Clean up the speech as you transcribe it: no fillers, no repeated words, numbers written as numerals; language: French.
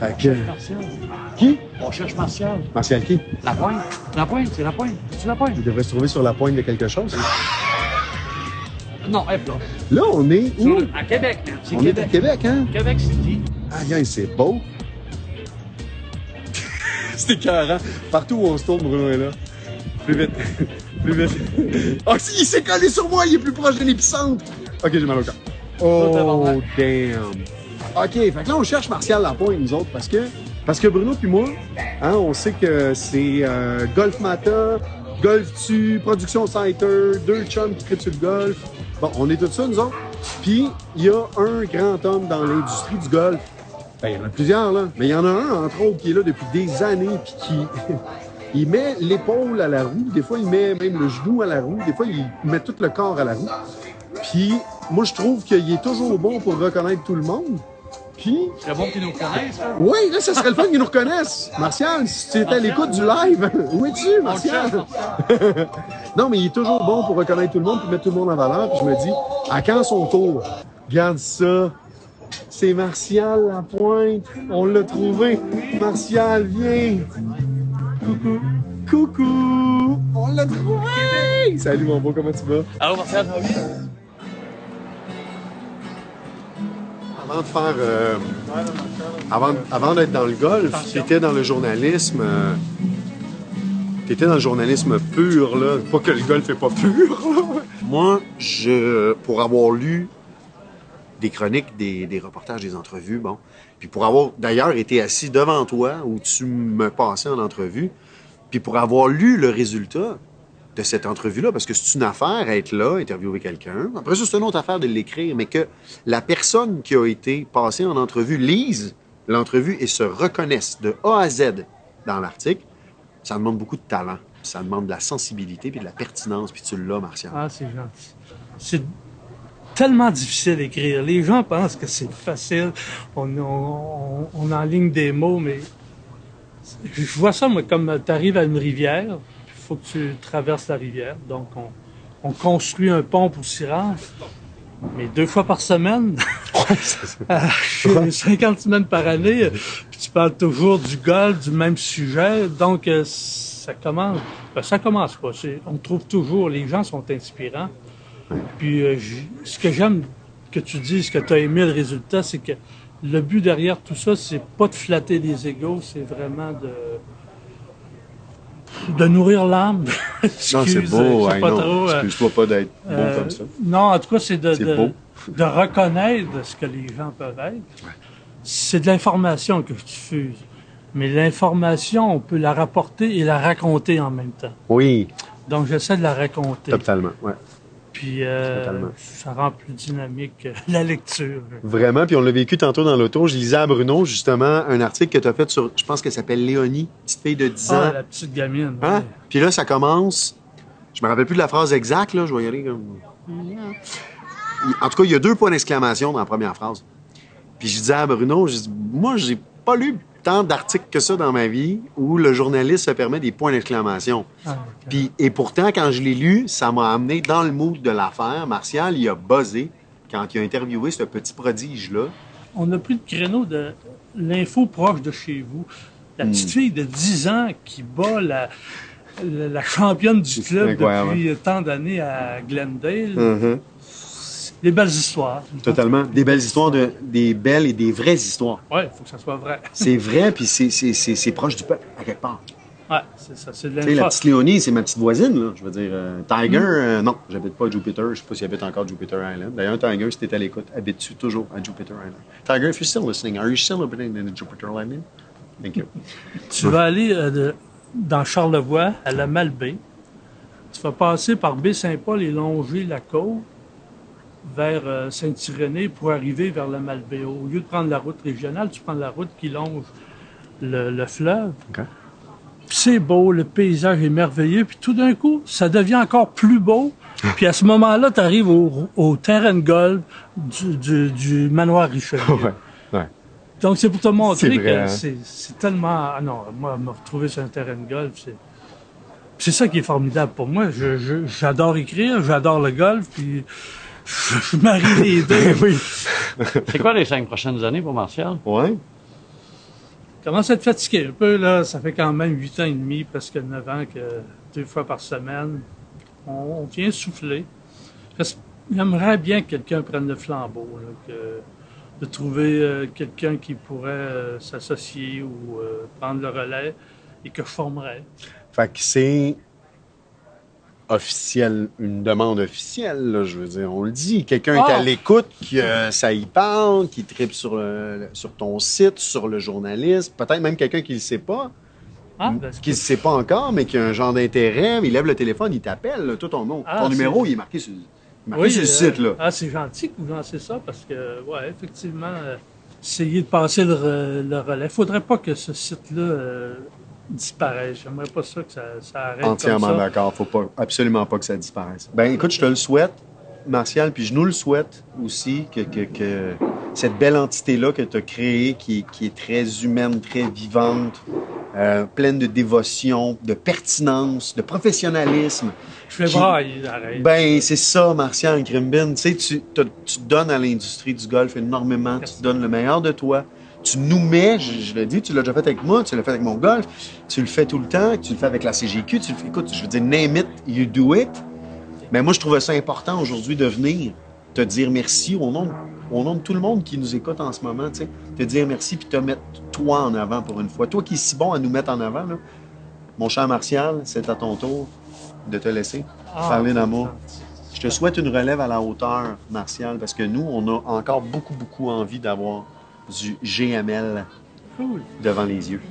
Fait que... Martial. Qui? On cherche Martial. Martial qui? La pointe. La pointe, c'est la pointe. C'est la pointe. Il devrait se trouver sur la pointe de quelque chose. Non, F là. Là, on est où? À Québec. C'est On Québec. est à Québec, hein? Québec City. Ah, gars, c'est beau. C'est écœurant. Partout où on se tourne, Bruno est là. Plus vite. Plus vite. Oh, il s'est collé sur moi, il est plus proche de l'épicentre. Ok, j'ai mal au cœur. Oh, damn. Ok, fait que là, on cherche Martial Lapointe, nous autres, parce que Bruno puis moi, hein, on sait que c'est Golf Mata, Golf Tu, Production Siter, deux chums qui trippent sur le golf. Bon, on est tout ça, nous autres. Puis, il y a un grand homme dans l'industrie du golf. Ben, il y en a plusieurs, là. Mais il y en a un, entre autres, qui est là depuis des années, puis qui... il met l'épaule à la roue. Des fois, il met même le genou à la roue. Des fois, il met tout le corps à la roue. Puis, moi, je trouve qu'il est toujours bon pour reconnaître tout le monde. Puis... C'est bon qu'ils nous connaissent, hein? Oui, là, ça serait le fun qu'ils nous reconnaissent. Martial, si tu étais à l'écoute du live, où es-tu, Martial? Non, mais il est toujours bon pour reconnaître tout le monde puis mettre tout le monde en valeur. Puis je me dis, à quand son tour? Regarde ça. C'est Martial Lapointe. On l'a trouvé. Martial, viens. Coucou. Coucou. On l'a trouvé. Salut, mon beau, comment tu vas? Allô, Martial, ça va bien? Avant de faire... avant d'être dans le golf, tu étais dans le journalisme... T'étais dans le journalisme pur, là. Pas que le golf est pas pur, là. Moi, pour avoir lu des chroniques, des reportages, des entrevues, bon, puis pour avoir d'ailleurs été assis devant toi, où tu me passais en entrevue, puis pour avoir lu le résultat de cette entrevue-là, parce que c'est une affaire, être là, interviewer quelqu'un. Après ça, c'est une autre affaire de l'écrire, mais que la personne qui a été passée en entrevue lise l'entrevue et se reconnaisse de A à Z dans l'article, ça demande beaucoup de talent. Ça demande de la sensibilité puis de la pertinence, puis tu l'as, Martial. Ah, c'est gentil. C'est tellement difficile d'écrire. Les gens pensent que c'est facile. On enligne des mots, mais je vois ça, moi, comme tu arrives à une rivière, il faut que tu traverses la rivière. Donc, on construit un pont pour s'y rendre. Mais 2 fois par semaine, 50 semaines par année, puis tu parles toujours du golf, du même sujet, donc ça commence. Ben, ça commence pas. On trouve toujours, les gens sont inspirants. Puis ce que j'aime que tu dises, que tu as aimé le résultat, c'est que le but derrière tout ça, c'est pas de flatter les égos, c'est vraiment de nourrir l'âme. Non, c'est beau, pas non. trop, Excuse-moi pas d'être beau comme ça. Non, en tout cas, c'est beau. de reconnaître ce que les gens peuvent être. Ouais. C'est de l'information que je diffuse. Mais l'information, on peut la rapporter et la raconter en même temps. Oui. Donc, j'essaie de la raconter. Totalement, ouais. Puis, ça rend plus dynamique la lecture. Vraiment, puis on l'a vécu tantôt dans l'auto. Je lisais à Bruno, justement, un article que tu as fait sur, je pense qu'elle s'appelle Léonie, petite fille de 10 ans. Ah, la petite gamine. Hein? Ouais. Puis là, ça commence, je me rappelle plus de la phrase exacte, là, je vais y aller comme... En tout cas, il y a 2 points d'exclamation dans la première phrase. Puis je disais à Bruno, moi, j'ai pas lu tant d'articles que ça dans ma vie où le journaliste se permet des points d'exclamation. Ah, okay. Puis, et pourtant, quand je l'ai lu, ça m'a amené dans le mood de l'affaire. Martial, il a buzzé quand il a interviewé ce petit prodige-là. On a pris le créneau de l'info proche de chez vous. La petite fille de 10 ans qui bat la championne du club depuis tant d'années à Glendale. Mm-hmm. Des belles histoires. Totalement. Des belles histoires, des belles et des vraies histoires. Oui, il faut que ça soit vrai. C'est vrai, puis c'est proche du peuple, à quelque part. Oui, c'est ça. C'est de l'info. Tu sais, la petite Léonie, c'est ma petite voisine, là. Je veux dire, Tiger, non, j'habite pas à Jupiter. Je sais pas s'il habite encore à Jupiter Island. D'ailleurs, Tiger, si t'es à l'écoute, habites-tu toujours à Jupiter Island? Tiger, if you're still listening, are you still living in Jupiter Island? Thank you. Tu vas aller dans Charlevoix, à la Malbaie. Tu vas passer par Baie-Saint-Paul et longer la côte vers Saint-Irénée pour arriver vers la Malbaie. Au lieu de prendre la route régionale, tu prends la route qui longe le fleuve. Okay. Puis c'est beau, le paysage est merveilleux, puis tout d'un coup, ça devient encore plus beau. Puis à ce moment-là, tu arrives au terrain de golf du manoir Richelieu. Ouais, ouais. Donc c'est pour te montrer que hein? c'est tellement... Ah non, moi, me retrouver sur un terrain de golf, c'est ça qui est formidable pour moi. J'adore écrire, j'adore le golf, puis... Je marie les deux. Oui. C'est quoi les 5 prochaines années pour Martial? Ouais. commence à être fatigué un peu, là. Ça fait quand même 8 ans et demi, presque 9 ans que 2 fois par semaine, on vient souffler. J'aimerais bien que quelqu'un prenne le flambeau, là, de trouver quelqu'un qui pourrait s'associer ou prendre le relais et que je formerais. Fait que c'est officiel, une demande officielle, là, je veux dire, on le dit. Quelqu'un est à l'écoute, que ça y parle, qui tripe sur ton site, sur le journalisme, peut-être même quelqu'un qui ne le sait pas, qui ne le sait pas encore, mais qui a un genre d'intérêt, il lève le téléphone, il t'appelle, là, tout ton nom. Ton numéro, il est marqué sur, sur le site, là. Ah, c'est gentil que vous lancez ça, parce que, ouais, effectivement, essayer de passer le relais. Faudrait pas que ce site-là disparaisse. J'aimerais pas ça que ça arrête. Entièrement comme ça. d'accord. Faut pas, absolument pas que ça disparaisse. Ben, écoute, je te le souhaite, Martial, puis je nous le souhaite aussi, que cette belle entité-là que tu as créée, qui est très humaine, très vivante, pleine de dévotion, de pertinence, de professionnalisme. Je vais voir, il arrête. Ben, c'est ça, Martial Grimbin. Tu sais, tu donnes à l'industrie du golf énormément. Merci. Tu donnes le meilleur de toi. Tu nous mets, je le dis, tu l'as déjà fait avec moi, tu l'as fait avec mon golf, tu le fais tout le temps, tu le fais avec la CGQ, tu le fais, écoute, je veux dire, name it, you do it. Mais moi, je trouvais ça important aujourd'hui de venir te dire merci au nom de tout le monde qui nous écoute en ce moment, tu sais, te dire merci puis te mettre toi en avant pour une fois. Toi qui es si bon à nous mettre en avant, là, mon cher Martial, c'est à ton tour de te laisser parler d'amour. Je te souhaite une relève à la hauteur, Martial, parce que nous, on a encore beaucoup, beaucoup envie d'avoir du GML Cool. devant les yeux.